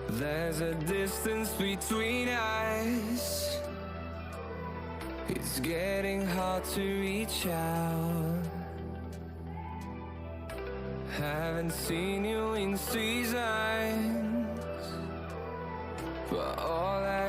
There's a distance between us. It's getting hard to reach out. Haven't seen you in seasons, but all I